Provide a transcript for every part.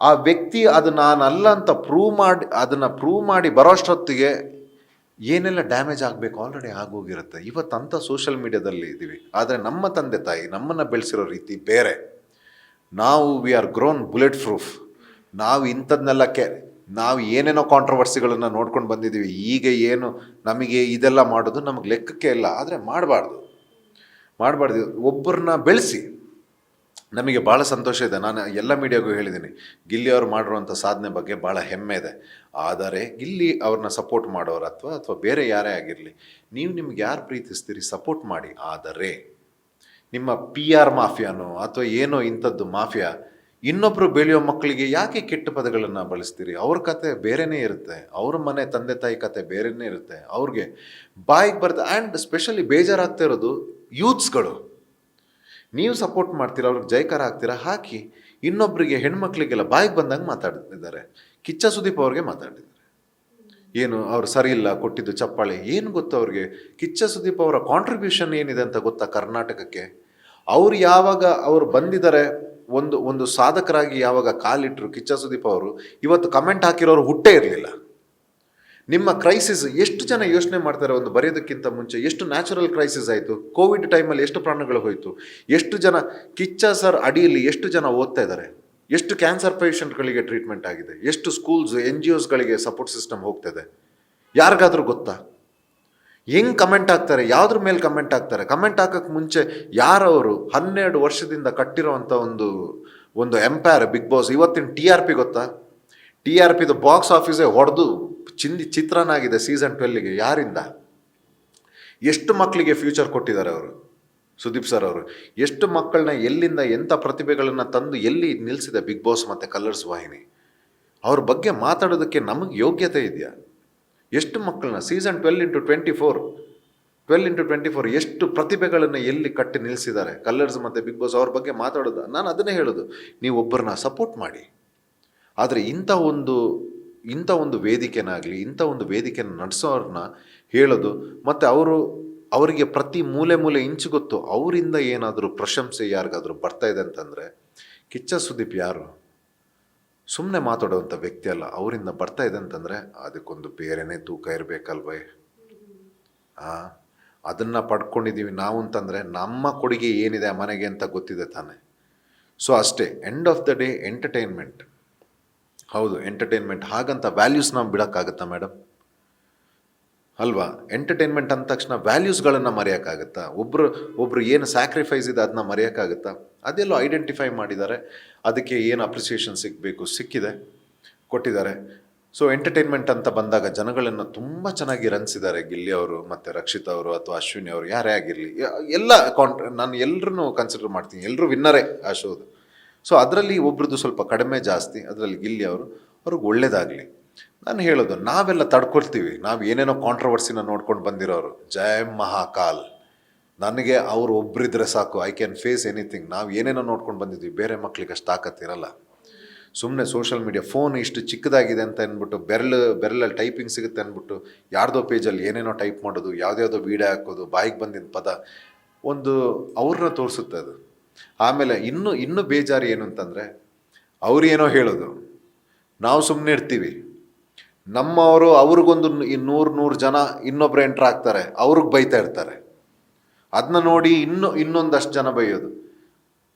ಆ ವ್ಯಕ್ತಿ ಅದು ನಾನಲ್ಲ ಅಂತ ಪ್ರೂವ್ ಮಾಡಿ ಬರೋಷ್ಟೊತ್ತಿಗೆ ಏನೆಲ್ಲ ಡ್ಯಾಮೇಜ್ ಆಗಬೇಕು ಆಲ್ರೆಡಿ ಆಗೋಗಿರುತ್ತೆ. ಇವತ್ತಂಥ ಸೋಷಿಯಲ್ ಮೀಡಿಯಾದಲ್ಲಿ ಇದ್ದೀವಿ. ಆದರೆ ನಮ್ಮ ತಂದೆ ತಾಯಿ ನಮ್ಮನ್ನು ಬೆಳೆಸಿರೋ ರೀತಿ ಬೇರೆ. ನಾವು we are grown bulletproof. ನಾವು ಇಂಥದ್ನೆಲ್ಲ ನಾವು ಏನೇನೋ ಕಾಂಟ್ರವರ್ಸಿಗಳನ್ನು ನೋಡ್ಕೊಂಡು ಬಂದಿದ್ದೀವಿ. ಈಗ ಏನು ನಮಗೆ ಇದೆಲ್ಲ ಮಾಡೋದು ನಮಗೆ ಲೆಕ್ಕಕ್ಕೆ ಇಲ್ಲ. ಆದರೆ ಮಾಡಬಾರ್ದು. ಒಬ್ಬರನ್ನ ಬೆಳೆಸಿ. ನಮಗೆ ಭಾಳ ಸಂತೋಷ ಇದೆ. ನಾನು ಎಲ್ಲ ಮೀಡಿಯಾಗೂ ಹೇಳಿದ್ದೀನಿ, ಗಿಲ್ಲಿ ಅವರು ಮಾಡಿರುವಂಥ ಸಾಧನೆ ಬಗ್ಗೆ ಭಾಳ ಹೆಮ್ಮೆ ಇದೆ. ಆದರೆ ಗಿಲ್ಲಿ ಅವ್ರನ್ನ ಸಪೋರ್ಟ್ ಮಾಡೋರು ಅಥವಾ ಬೇರೆ ಯಾರೇ ಆಗಿರಲಿ, ನೀವು ನಿಮ್ಗೆ ಯಾರು ಪ್ರೀತಿಸ್ತೀರಿ ಸಪೋರ್ಟ್ ಮಾಡಿ. ಆದರೆ ನಿಮ್ಮ PR ಮಾಫಿಯಾನೋ ಅಥವಾ ಏನೋ ಇಂಥದ್ದು ಮಾಫಿಯಾ ಇನ್ನೊಬ್ಬರು ಬೆಳೆಯೋ ಮಕ್ಕಳಿಗೆ ಯಾಕೆ ಕೆಟ್ಟ ಪದಗಳನ್ನು ಬಳಸ್ತೀರಿ? ಅವ್ರ ಕತೆ ಬೇರೆಯೇ ಇರುತ್ತೆ, ಅವ್ರ ಮನೆ ತಂದೆ ತಾಯಿ ಕತೆ ಬೇರೆಯೇ ಇರುತ್ತೆ. ಅವ್ರಿಗೆ ಬಾಯಿಗೆ ಬರ್ತದೆ. ಆ್ಯಂಡ್ ಸ್ಪೆಷಲಿ ಬೇಜಾರಾಗ್ತಾ ಇರೋದು ಯೂತ್ಸ್ಗಳು. ನೀವು ಸಪೋರ್ಟ್ ಮಾಡ್ತೀರಾ, ಅವ್ರಿಗೆ ಜೈಕಾರ ಹಾಕ್ತೀರಾ, ಹಾಕಿ. ಇನ್ನೊಬ್ಬರಿಗೆ ಹೆಣ್ಮಕ್ಳಿಗೆಲ್ಲ ಬಾಯಿಗೆ ಬಂದಂಗೆ ಮಾತಾಡ್ತಿದ್ದಾರೆ. ಕಿಚ್ಚ ಸುದೀಪ್ ಅವ್ರಿಗೆ ಮಾತಾಡಿದ್ದಾರೆ, ಏನು ಅವ್ರು ಸರಿ ಇಲ್ಲ ಕೊಟ್ಟಿದ್ದು ಚಪ್ಪಾಳೆ. ಏನು ಗೊತ್ತು ಅವ್ರಿಗೆ ಕಿಚ್ಚ ಸುದೀಪ್ ಅವರ ಕಾಂಟ್ರಿಬ್ಯೂಷನ್ ಏನಿದೆ ಅಂತ ಗೊತ್ತಾ ಕರ್ನಾಟಕಕ್ಕೆ? ಅವ್ರು ಯಾವಾಗ ಅವರು ಬಂದಿದ್ದಾರೆ, ಒಂದು ಸಾಧಕರಾಗಿ ಯಾವಾಗ ಕಾಲಿಟ್ಟರು ಕಿಚ್ಚ ಸುದೀಪ್ ಅವರು, ಇವತ್ತು ಕಮೆಂಟ್ ಹಾಕಿರೋರು ಹುಟ್ಟೇ ಇರಲಿಲ್ಲ. ನಿಮ್ಮ ಕ್ರೈಸಿಸ್ ಎಷ್ಟು ಜನ ಯೋಚನೆ ಮಾಡ್ತಾರೆ? ಒಂದು ಬರೆಯೋದಕ್ಕಿಂತ ಮುಂಚೆ ಎಷ್ಟು ನ್ಯಾಚುರಲ್ ಕ್ರೈಸಿಸ್ ಆಯಿತು, ಕೋವಿಡ್ ಟೈಮಲ್ಲಿ ಎಷ್ಟು ಪ್ರಾಣಗಳು ಹೋಯಿತು, ಎಷ್ಟು ಜನ ಕಿಚ್ಚ ಸರ್ ಅಡಿಯಲ್ಲಿ ಎಷ್ಟು ಜನ ಓದ್ತಾ ಇದ್ದಾರೆ, ಎಷ್ಟು ಕ್ಯಾನ್ಸರ್ ಪೇಷಂಟ್ಗಳಿಗೆ ಟ್ರೀಟ್ಮೆಂಟ್ ಆಗಿದೆ, ಎಷ್ಟು ಸ್ಕೂಲ್ಸ್ NGOsಗಳಿಗೆ ಸಪೋರ್ಟ್ ಸಿಸ್ಟಮ್ ಹೋಗ್ತದೆ. ಯಾರಿಗಾದ್ರೂ ಗೊತ್ತಾ? ಹೆಂಗೆ ಕಮೆಂಟ್ ಹಾಕ್ತಾರೆ, ಯಾವುದ್ರ ಮೇಲೆ ಕಮೆಂಟ್ ಹಾಕ್ತಾರೆ? ಕಮೆಂಟ್ ಹಾಕೋಕ್ಕೆ ಮುಂಚೆ ಯಾರವರು 12 ವರ್ಷದಿಂದ ಕಟ್ಟಿರೋವಂಥ ಒಂದು ಎಂಪೈರ್ ಬಿಗ್ ಬಾಸ್. ಇವತ್ತಿನ TRP ಗೊತ್ತಾ? TRPದು ಬಾಕ್ಸ್ ಆಫೀಸೇ ಹೊಡೆದು ಚಿತ್ರಾನ್ನ ಆಗಿದೆ ಸೀಸನ್ 12ಗೆ. ಯಾರಿಂದ? ಎಷ್ಟು ಮಕ್ಕಳಿಗೆ ಫ್ಯೂಚರ್ ಕೊಟ್ಟಿದ್ದಾರೆ ಅವರು, ಸುದೀಪ್ ಸರ್ ಅವರು. ಎಷ್ಟು ಮಕ್ಕಳನ್ನ ಎಲ್ಲಿಂದ ಎಂಥ ಪ್ರತಿಭೆಗಳನ್ನು ತಂದು ಎಲ್ಲಿ ನಿಲ್ಲಿಸಿದೆ ಬಿಗ್ ಬಾಸ್ ಮತ್ತು ಕಲರ್ಸ್ ವಾಹಿನಿ. ಅವ್ರ ಬಗ್ಗೆ ಮಾತಾಡೋದಕ್ಕೆ ನಮಗೆ ಯೋಗ್ಯತೆ ಇದೆಯಾ? ಎಷ್ಟು ಮಕ್ಕಳನ್ನ ಸೀಸನ್ 12x24 ಎಷ್ಟು ಪ್ರತಿಭೆಗಳನ್ನು ಎಲ್ಲಿ ಕಟ್ಟಿ ನಿಲ್ಲಿಸಿದ್ದಾರೆ ಕಲರ್ಸ್ ಮತ್ತು ಬಿಗ್ ಬಾಸ್. ಅವ್ರ ಬಗ್ಗೆ ಮಾತಾಡೋದು, ನಾನು ಅದನ್ನೇ ಹೇಳೋದು, ನೀವು ಒಬ್ಬರನ್ನ ಸಪೋರ್ಟ್ ಮಾಡಿ. ಆದರೆ ಇಂಥ ಒಂದು ವೇದಿಕೆನಾಗಲಿ, ಇಂಥ ಒಂದು ವೇದಿಕೆನ ನಡೆಸೋರನ್ನ ಹೇಳೋದು, ಮತ್ತು ಅವರಿಗೆ ಪ್ರತಿ ಮೂಲೆ ಇಂಚು ಗೊತ್ತು. ಅವರಿಂದ ಏನಾದರೂ ಪ್ರಶಂಸೆ ಯಾರಿಗಾದರೂ ಬರ್ತಾಯಿದೆ ಅಂತಂದರೆ, ಕಿಚ್ಚ ಸುದೀಪ್ ಯಾರು ಸುಮ್ಮನೆ ಮಾತಾಡೋವಂಥ ವ್ಯಕ್ತಿ ಅಲ್ಲ. ಅವರಿಂದ ಬರ್ತಾಯಿದೆ ಅಂತಂದರೆ ಅದಕ್ಕೊಂದು ಬೇರೆಯೇ ತೂಕ ಇರಬೇಕಲ್ವೇ? ಅದನ್ನು ಪಡ್ಕೊಂಡಿದ್ದೀವಿ ನಾವು ಅಂತಂದರೆ ನಮ್ಮ ಕೊಡುಗೆ ಏನಿದೆ ಆ ಮನೆಗೆ ಅಂತ ಗೊತ್ತಿದೆ ತಾನೆ. ಸೊ ಅಷ್ಟೇ. End of the day entertainment. ಹೌದು, ಎಂಟರ್ಟೈನ್ಮೆಂಟ್. ಹಾಗಂತ ವ್ಯಾಲ್ಯೂಸ್ ನಾವು ಬಿಡೋಕ್ಕಾಗುತ್ತಾ ಮೇಡಮ್? ಅಲ್ವಾ? ಎಂಟರ್ಟೈನ್ಮೆಂಟ್ ಅಂದ ತಕ್ಷಣ ವ್ಯಾಲ್ಯೂಸ್ಗಳನ್ನು ಮರೆಯೋಕ್ಕಾಗುತ್ತಾ? ಒಬ್ಬರು ಏನು ಸ್ಯಾಕ್ರಿಫೈಸ್ ಇದೆ ಅದನ್ನ ಮರೆಯೋಕ್ಕಾಗುತ್ತಾ? ಅದೆಲ್ಲೋ ಐಡೆಂಟಿಫೈ ಮಾಡಿದ್ದಾರೆ. ಅದಕ್ಕೆ ಏನು ಅಪ್ರಿಸಿಯೇಷನ್ ಸಿಗಬೇಕು ಸಿಕ್ಕಿದೆ, ಕೊಟ್ಟಿದ್ದಾರೆ. ಸೊ ಎಂಟರ್ಟೈನ್ಮೆಂಟ್ ಅಂತ ಬಂದಾಗ ಜನಗಳನ್ನು ತುಂಬ ಚೆನ್ನಾಗಿ ರಂಜಿಸಿದ್ದಾರೆ ಗಿಲ್ಲಿ ಅವರು ಮತ್ತು ರಕ್ಷಿತ್ ಅವರು ಅಥವಾ ಅಶ್ವಿನಿ ಅವರು, ಯಾರೇ ಆಗಿರಲಿ. ಎಲ್ಲ ನಾನು ಎಲ್ಲರೂ ಕನ್ಸಿಡರ್ ಮಾಡ್ತೀನಿ, ಎಲ್ಲರೂ ವಿನ್ನರೇ ಆ ಶೋದು. ಸೊ ಅದರಲ್ಲಿ ಒಬ್ರದ್ದು ಸ್ವಲ್ಪ ಕಡಿಮೆ ಜಾಸ್ತಿ, ಅದರಲ್ಲಿ ಗಿಲ್ಲಿ ಅವ್ರಿಗೆ ಒಳ್ಳೇದಾಗಲಿ. ನಾನು ಹೇಳೋದು, ನಾವೆಲ್ಲ ತಡ್ಕೊಳ್ತೀವಿ. ನಾವು ಏನೇನೋ ಕಾಂಟ್ರವರ್ಸಿನ ನೋಡ್ಕೊಂಡು ಬಂದಿರೋರು. ಜಯ ಮಹಾಕಾಲ್. ನನಗೆ ಅವರು ಒಬ್ಬರಿದ್ರೆ ಸಾಕು, ಐ ಕ್ಯಾನ್ ಫೇಸ್ ಎನಿಥಿಂಗ್. ನಾವು ಏನೇನೋ ನೋಡ್ಕೊಂಡು ಬಂದಿದ್ವಿ. ಬೇರೆ ಮಕ್ಕಳಿಗೆ ಅಷ್ಟು ತಾಕತ್ತಿರಲ್ಲ. ಸುಮ್ಮನೆ ಸೋಷಿಯಲ್ ಮೀಡಿಯಾ ಫೋನ್ ಇಷ್ಟು ಚಿಕ್ಕದಾಗಿದೆ ಅಂತ ಅಂದ್ಬಿಟ್ಟು ಬೆರಳಲ್ಲಿ ಟೈಪಿಂಗ್ ಸಿಗುತ್ತೆ ಅಂದ್ಬಿಟ್ಟು ಯಾರ್ದೋ ಪೇಜಲ್ಲಿ ಏನೇನೋ ಟೈಪ್ ಮಾಡೋದು, ಯಾವುದ್ಯಾವುದೋ ವೀಡಿಯೋ ಹಾಕೋದು, ಬಾಯಿಗೆ ಬಂದಿದ್ದ ಪದ ಅವ್ರನ್ನ ತೋರಿಸುತ್ತೆ ಅದು. ಆಮೇಲೆ ಇನ್ನೂ ಬೇಜಾರು ಏನು ಅಂತಂದರೆ, ಅವ್ರೇನೋ ಹೇಳೋದು, ನಾವು ಸುಮ್ಮನೆ ಇರ್ತೀವಿ. ನಮ್ಮವರು ಅವ್ರಿಗೊಂದು 100 ಜನ ಇನ್ನೊಬ್ರು ಎಂಟ್ರ್ ಆಗ್ತಾರೆ, ಅವ್ರಿಗೆ ಬೈತಾ ಇರ್ತಾರೆ. ಅದನ್ನ ನೋಡಿ ಇನ್ನೊಂದಷ್ಟು ಜನ ಬೈಯೋದು.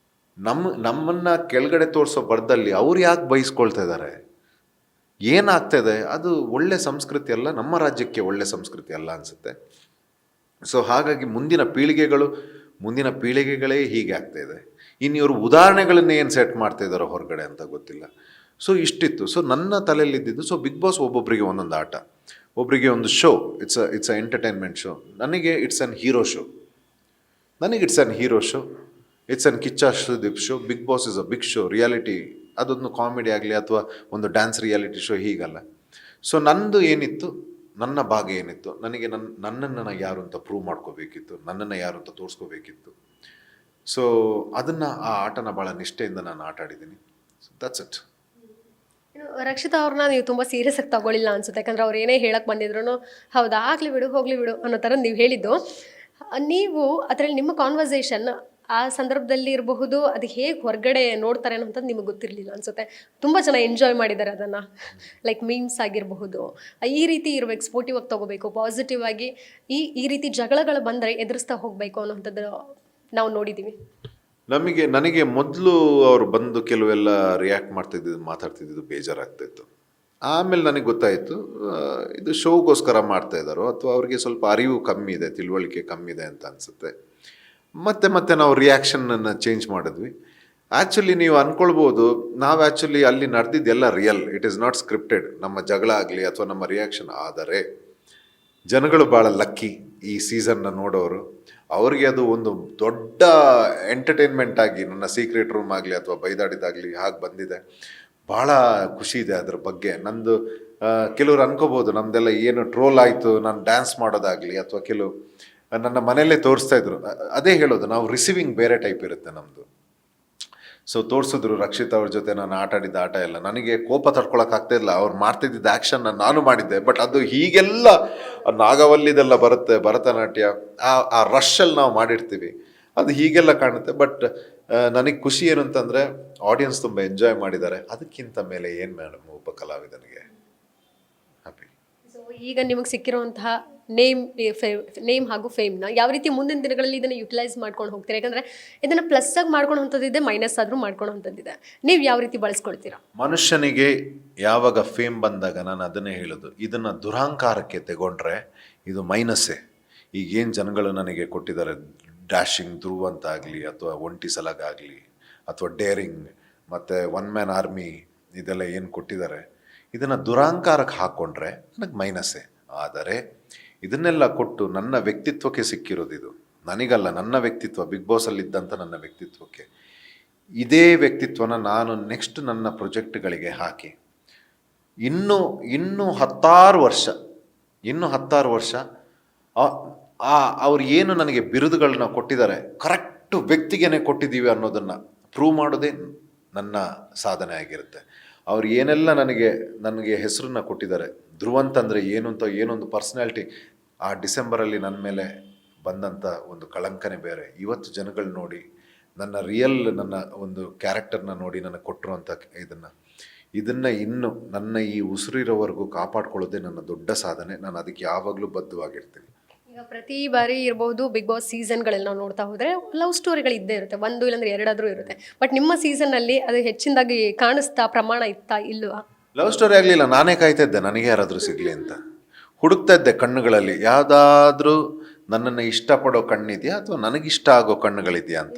ನಮ್ಮನ್ನು ಕೆಳಗಡೆ ತೋರಿಸೋ ಬರದಲ್ಲಿ ಅವ್ರು ಯಾಕೆ ಬೈಸ್ಕೊಳ್ತಾ ಇದ್ದಾರೆ? ಏನಾಗ್ತದೆ? ಅದು ಒಳ್ಳೆ ಸಂಸ್ಕೃತಿ ಅಲ್ಲ, ನಮ್ಮ ರಾಜ್ಯಕ್ಕೆ ಒಳ್ಳೆ ಸಂಸ್ಕೃತಿ ಅಲ್ಲ ಅನಿಸುತ್ತೆ. ಸೊ ಹಾಗಾಗಿ ಮುಂದಿನ ಪೀಳಿಗೆಗಳೇ ಹೀಗೆ ಆಗ್ತಾಯಿದೆ. ಇನ್ನು ಇವರು ಉದಾಹರಣೆಗಳನ್ನ ಏನು ಸೆಟ್ ಮಾಡ್ತಾ ಇದ್ದಾರೋ ಹೊರಗಡೆ ಅಂತ ಗೊತ್ತಿಲ್ಲ. ಸೊ ಇಷ್ಟಿತ್ತು. ಸೊ ನನ್ನ ತಲೆಯಲ್ಲಿದ್ದಿದ್ದು, ಸೊ ಬಿಗ್ ಬಾಸ್ ಒಬ್ಬೊಬ್ಬರಿಗೆ ಒಂದೊಂದು ಆಟ, ಒಬ್ಬರಿಗೆ ಒಂದು show. It's a entertainment show. ನನಗೆ it's an hero show. It's an Kichcha Sudeep show. Big boss is a big show, reality. ಅದೊಂದು ಕಾಮಿಡಿ ಆಗಲಿ ಅಥವಾ ಒಂದು ಡ್ಯಾನ್ಸ್ ರಿಯಾಲಿಟಿ ಶೋ, ಹೀಗಲ್ಲ. ಸೊ ನಂದು ಏನಿತ್ತು, ನನ್ನ ಭಾಗ ಏನಿತ್ತು, ನನಗೆ ನನ್ನನ್ನು ಯಾರು ಅಂತ ಪ್ರೂವ್ ಮಾಡ್ಕೋಬೇಕಿತ್ತು, ನನ್ನನ್ನು ಯಾರು ಅಂತ ತೋರಿಸ್ಕೋಬೇಕಿತ್ತು. ಸೊ ಆ ಆಟನ ಭಾಳ ನಿಷ್ಠೆಯಿಂದ ನಾನು ಆಟ ಆಡಿದ್ದೀನಿ. So that's it. ರಕ್ಷಿತಾ ಅವ್ರನ್ನ ನೀವು ತುಂಬ ಸೀರಿಯಸ್ ಆಗಿ ತಗೊಳ್ಳಿಲ್ಲ ಅನ್ಸುತ್ತೆ. ಯಾಕಂದ್ರೆ ಅವ್ರು ಏನೇ ಹೇಳಕ್ಕೆ ಬಂದಿದ್ರು, ಹೌದಾ ಆಗಲಿ ಬಿಡು ಹೋಗಲಿ ಬಿಡು ಅನ್ನೋ ಥರ ನೀವು ಹೇಳಿದ್ದು. ನೀವು ಅದರಲ್ಲಿ ನಿಮ್ಮ ಕಾನ್ವರ್ಸೇಷನ್ ಆ ಸಂದರ್ಭದಲ್ಲಿ ಇರಬಹುದು, ಅದು ಹೇಗೆ ಹೊರಗಡೆ ನೋಡ್ತಾರೆ ಅನ್ನೋಂಥದ್ದು ನಿಮಗೆ ಗೊತ್ತಿರಲಿಲ್ಲ ಅನ್ಸುತ್ತೆ. ತುಂಬ ಜನ ಎಂಜಾಯ್ ಮಾಡಿದ್ದಾರೆ ಅದನ್ನು, ಲೈಕ್ ಮೀಮ್ಸ್ ಆಗಿರಬಹುದು. ಈ ರೀತಿ ಇರಬೇಕು, ಸ್ಪೋರ್ಟಿವ್ ಆಗಿ ತೊಗೋಬೇಕು, ಪಾಸಿಟಿವ್ ಆಗಿ ಈ ರೀತಿ ಜಗಳಗಳು ಬಂದರೆ ಎದುರಿಸ್ತಾ ಹೋಗಬೇಕು ಅನ್ನೋಂಥದ್ದು ನಾವು ನೋಡಿದ್ದೀವಿ. ನನಗೆ ಮೊದಲು ಅವ್ರು ಬಂದು ಕೆಲವೆಲ್ಲ ರಿಯಾಕ್ಟ್ ಮಾಡ್ತಿದ್ದು ಮಾತಾಡ್ತಿದ್ದು ಬೇಜಾರಾಗ್ತಾಯಿತ್ತು. ಆಮೇಲೆ ನನಗೆ ಗೊತ್ತಾಯಿತು ಇದು ಶೋಗೋಸ್ಕರ ಮಾಡ್ತಾ ಇದ್ದಾರೋ ಅಥವಾ ಅವ್ರಿಗೆ ಸ್ವಲ್ಪ ಅರಿವು ಕಮ್ಮಿ ಇದೆ, ತಿಳುವಳಿಕೆ ಕಮ್ಮಿ ಇದೆ ಅಂತ ಅನಿಸುತ್ತೆ. ಮತ್ತೆ ನಾವು ರಿಯಾಕ್ಷನನ್ನು ಚೇಂಜ್ ಮಾಡಿದ್ವಿ. ಆ್ಯಕ್ಚುಲಿ ನೀವು ಅಂದ್ಕೊಳ್ಬೋದು, ನಾವು ಆ್ಯಕ್ಚುಲಿ ಅಲ್ಲಿ ನಡೆದಿದ್ದೆಲ್ಲ real, it is not scripted. ನಮ್ಮ ಜಗಳ ಆಗಲಿ ಅಥವಾ ನಮ್ಮ ರಿಯಾಕ್ಷನ್. ಆದರೆ ಜನಗಳು ಭಾಳ ಲಕ್ಕಿ ಈ ಸೀಸನ್ನ ನೋಡೋರು. ಅವ್ರಿಗೆ ಅದು ಒಂದು ದೊಡ್ಡ ಎಂಟರ್ಟೈನ್ಮೆಂಟ್ ಆಗಿ, ನನ್ನ ಸೀಕ್ರೆಟ್ ರೂಮ್ ಆಗಲಿ ಅಥವಾ ಬೈದಾಡಿದಾಗಲಿ ಹಾಗೆ ಬಂದಿದೆ. ಭಾಳ ಖುಷಿ ಇದೆ ಅದ್ರ ಬಗ್ಗೆ. ನಂದು ಕೆಲವ್ರು ಅನ್ಕೋಬೋದು ನಮ್ಮದೆಲ್ಲ ಏನು ಟ್ರೋಲ್ ಆಯಿತು, ನಾನು ಡ್ಯಾನ್ಸ್ ಮಾಡೋದಾಗಲಿ ಅಥವಾ ಕೆಲವು ನನ್ನ ಮನೆಯಲ್ಲೇ ತೋರಿಸ್ತಾ ಇದ್ರು. ಅದೇ ಹೇಳೋದು, ನಾವು ರಿಸೀವಿಂಗ್ ಬೇರೆ ಟೈಪ್ ಇರುತ್ತೆ ನಮ್ಮದು. ಸೊ ತೋರಿಸಿದ್ರು ರಕ್ಷಿತ್ ಅವ್ರ ಜೊತೆ ನಾನು ಆಟ ಆಡಿದ್ದ ಆಟ ಎಲ್ಲ. ನನಗೆ ಕೋಪ ತಡ್ಕೊಳಕ್ಕಾಗ್ತಾಯಿಲ್ಲ. ಅವ್ರು ಮಾಡ್ತಿದ್ದ ಆ್ಯಕ್ಷನ್ನ ನಾನು ಮಾಡಿದ್ದೆ. ಬಟ್ ಅದು ಹೀಗೆಲ್ಲ ನಾಗವಲ್ಲಿದೆಲ್ಲ ಬರುತ್ತೆ, ಭರತನಾಟ್ಯ, ಆ ರಶಲ್ಲಿ ನಾವು ಮಾಡಿರ್ತೀವಿ, ಅದು ಹೀಗೆಲ್ಲ ಕಾಣುತ್ತೆ. ಬಟ್ ನನಗೆ ಖುಷಿ ಏನು ಅಂತಂದರೆ ಆಡಿಯನ್ಸ್ ತುಂಬ ಎಂಜಾಯ್ ಮಾಡಿದ್ದಾರೆ. ಅದಕ್ಕಿಂತ ಮೇಲೆ ಏನು ಮೇಡಮ್ ಒಬ್ಬ ಕಲಾವಿದನಿಗೆ ಹ್ಯಾಪಿ. ಸೊ ಈಗ ನಿಮಗೆ ಸಿಕ್ಕಿರುವಂತಹ ನೇಮ್ ಹಾಗೂ ಫೇಮ್ನ ಯಾವ ರೀತಿ ಮುಂದಿನ ದಿನಗಳಲ್ಲಿ ಇದನ್ನು ಯುಟಿಲೈಸ್ ಮಾಡ್ಕೊಂಡು ಹೋಗ್ತೀರಾ? ಯಾಕಂದರೆ ಇದನ್ನು ಪ್ಲಸ್ ಆಗಿ ಮಾಡ್ಕೊಳ್ಳೋವಂಥದ್ದಿದೆ, ಮೈನಸ್ ಆದರೂ ಮಾಡ್ಕೊಳ್ಳೋವಂಥದ್ದಿದೆ. ನೀವು ಯಾವ ರೀತಿ ಬಳಸ್ಕೊಳ್ತೀರಾ? ಮನುಷ್ಯನಿಗೆ ಯಾವಾಗ ಫೇಮ್ ಬಂದಾಗ ನಾನು ಅದನ್ನೇ ಹೇಳೋದು, ಇದನ್ನು ದುರಹಂಕಾರಕ್ಕೆ ತಗೊಂಡ್ರೆ ಇದು ಮೈನಸ್ಸೇ. ಈಗೇನು ಜನಗಳು ನನಗೆ ಕೊಟ್ಟಿದ್ದಾರೆ, ಡ್ಯಾಶಿಂಗ್ ಧ್ರುವ್ ಅಂತಾಗಲಿ ಅಥವಾ ಒಂಟಿ ಸಲಾಗಾಗಲಿ ಅಥವಾ ಡೇರಿಂಗ್ ಮತ್ತು ಒನ್ ಮ್ಯಾನ್ ಆರ್ಮಿ, ಇದೆಲ್ಲ ಏನು ಕೊಟ್ಟಿದ್ದಾರೆ, ಇದನ್ನು ದುರಹಂಕಾರಕ್ಕೆ ಹಾಕ್ಕೊಂಡ್ರೆ ನನಗೆ ಮೈನಸ್ಸೇ. ಆದರೆ ಇದನ್ನೆಲ್ಲ ಕೊಟ್ಟು ನನ್ನ ವ್ಯಕ್ತಿತ್ವಕ್ಕೆ ಸಿಕ್ಕಿರೋದು ಇದು. ನನಗಲ್ಲ, ನನ್ನ ವ್ಯಕ್ತಿತ್ವ, ಬಿಗ್ ಬಾಸಲ್ಲಿದ್ದಂಥ ನನ್ನ ವ್ಯಕ್ತಿತ್ವಕ್ಕೆ. ಇದೇ ವ್ಯಕ್ತಿತ್ವನ ನಾನು ನೆಕ್ಸ್ಟ್ ನನ್ನ ಪ್ರೊಜೆಕ್ಟ್ಗಳಿಗೆ ಹಾಕಿ ಇನ್ನೂ 10 ವರ್ಷ ಅವ್ರು ಏನು ನನಗೆ ಬಿರುದುಗಳನ್ನ ಕೊಟ್ಟಿದ್ದಾರೆ, ಕರೆಕ್ಟು ವ್ಯಕ್ತಿಗೇನೆ ಕೊಟ್ಟಿದ್ದೀವಿ ಅನ್ನೋದನ್ನು ಪ್ರೂವ್ ಮಾಡೋದೇ ನನ್ನ ಸಾಧನೆ ಆಗಿರುತ್ತೆ. ಅವ್ರು ಏನೆಲ್ಲ ನನಗೆ ಹೆಸರನ್ನ ಕೊಟ್ಟಿದ್ದಾರೆ, ಧ್ರುವ್ ಅಂತಂದರೆ ಏನು ಅಂತ, ಏನೊಂದು ಪರ್ಸ್ನಾಲಿಟಿ, ಆ ಡಿಸೆಂಬರಲ್ಲಿ ನನ್ನ ಮೇಲೆ ಬಂದಂಥ ಒಂದು ಕಳಂಕನೇ ಬೇರೆ. ಇವತ್ತು ಜನಗಳು ನೋಡಿ ನನ್ನ ಒಂದು ಕ್ಯಾರೆಕ್ಟರ್ನ ನೋಡಿ ನನಗೆ ಕೊಟ್ಟಿರುವಂಥ ಇದನ್ನು ಇನ್ನು ನನ್ನ ಈ ಉಸಿರಿರೋವರೆಗೂ ಕಾಪಾಡ್ಕೊಳ್ಳೋದೇ ನನ್ನ ದೊಡ್ಡ ಸಾಧನೆ. ನಾನು ಅದಕ್ಕೆ ಯಾವಾಗಲೂ ಬದ್ಧವಾಗಿರ್ತೀನಿ. ಈಗ ಪ್ರತಿ ಬಾರಿ ಇರಬಹುದು ಬಿಗ್ ಬಾಸ್ ಸೀಸನ್ಗಳಲ್ಲಿ ನಾವು ನೋಡ್ತಾ ಹೋದರೆ ಲವ್ ಸ್ಟೋರಿಗಳು ಇದ್ದೇ ಇರುತ್ತೆ, ಒಂದು ಇಲ್ಲಾಂದ್ರೆ ಎರಡಾದರೂ ಇರುತ್ತೆ. ಬಟ್ ನಿಮ್ಮ ಸೀಸನ್ನಲ್ಲಿ ಅದು ಹೆಚ್ಚಿನದಾಗಿ ಕಾಣಿಸ್ತಾ, ಪ್ರಮಾಣ ಇತ್ತಾ ಇಲ್ವಾ? ಲವ್ ಸ್ಟೋರಿ ಆಗಲಿಲ್ಲ, ನಾನೇ ಕಾಯ್ತಾ ಇದ್ದೆ ನನಗೆ ಯಾರಾದರೂ ಸಿಗಲಿ ಅಂತ. ಹುಡುಕ್ತಾ ಇದ್ದೆ ಕಣ್ಣುಗಳಲ್ಲಿ, ಯಾವುದಾದ್ರೂ ನನ್ನನ್ನು ಇಷ್ಟಪಡೋ ಕಣ್ಣಿದೆಯಾ ಅಥವಾ ನನಗಿಷ್ಟ ಆಗೋ ಕಣ್ಣುಗಳಿದೆಯಾ ಅಂತ.